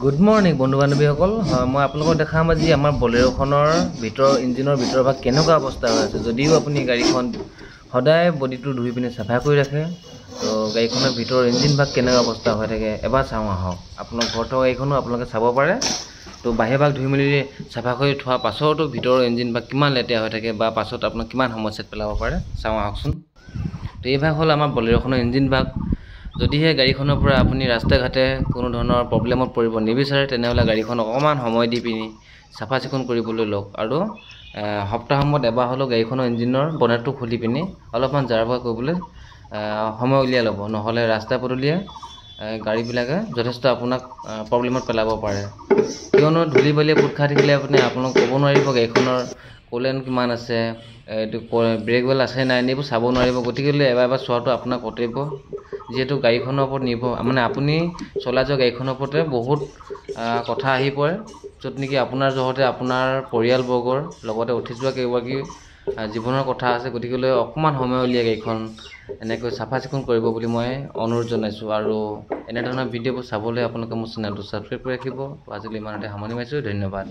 Good morning বন্ধু বান্ধৱীসকল। মই আপোনালোকক দেখাম আজি আমাৰ বলেৰোখনৰ ইঞ্জিনৰ ভিতৰৰ ভাগ কেনেকুৱা অৱস্থা হৈ আছে। যদিও আপুনি গাড়ীখন সদায় বডিটো ধুই পিনে চাফা কৰি ৰাখে, তো গাড়ীখনৰ ভিতৰৰ ইঞ্জিন ভাগ কেনেকুৱা অৱস্থা হৈ থাকে এবাৰ চাওঁ আহক। আপোনাৰ ঘৰত থকা গাড়ীখনো আপোনালোকে চাব পাৰে। তো বাহিৰ ভাগ ধুই মেলি চাফা কৰি থোৱাৰ পাছতো ভিতৰৰ ইঞ্জিন ভাগ কিমান লেতেৰা হৈ থাকে বা পাছত আপোনাক কিমান সমস্যাত পেলাব পাৰে চাওঁ আহকচোন। তো এই ভাগ হ'ল আমাৰ বলেৰোখনৰ ইঞ্জিন ভাগ। যদিহে গাড়ীখনৰ পৰা আপুনি ৰাস্তা ঘাটে কোনো ধৰণৰ প্ৰব্লেমত পৰিব নিবিচাৰে, তেনেহ'লে গাড়ীখন অকণমান সময় দি পিনি চাফা চিকুণ কৰিবলৈ লওক আৰু সপ্তাহত এবাৰ হ'লেও গাড়ীখনৰ ইঞ্জিনৰ বনেটটো খুলি পিনি অলপমান জাৰবাৰ কৰিবলৈ সময় উলিয়াই ল'ব। নহ'লে ৰাস্তা পদূলিয়ে গাড়ীবিলাকে যথেষ্ট আপোনাক প্ৰব্লেমত পেলাব পাৰে। কিয়নো ধূলি বালিয়ে পোট খাই থাকিলে আপোনাক ক'ব নোৱাৰিব গাড়ীখনৰ কোলেন কিমান আছে, এইটো ব্ৰেক ৱেল আছে নাই, এইবোৰ চাব নোৱাৰিব। গতিকে এবাৰ চোৱাটো আপোনাৰ কৰ্তব্য। যিহেতু গাড়ীখনৰ ওপৰত আপুনি চলাই যোৱা গাড়ীখনৰ ওপৰতে বহুত কথা আহি পৰে, য'ত নেকি আপোনাৰ জহতে আপোনাৰ পৰিয়ালবৰ্গৰ লগতে উঠি যোৱা কেইগৰাকী জীৱনৰ কথা আছে। গতিকে অকণমান সময় উলিয়াই গাড়ীখন এনেকৈ চাফা চিকুণ কৰিব বুলি মই অনুৰোধ জনাইছোঁ। আৰু এনেধৰণৰ ভিডিঅ'বোৰ চাবলৈ আপোনালোকে মোৰ চেনেলটো ছাবস্ক্ৰাইব কৰি ৰাখিব। আজিলৈ ইমানতে সামৰণি মাৰিছোঁ। ধন্যবাদ।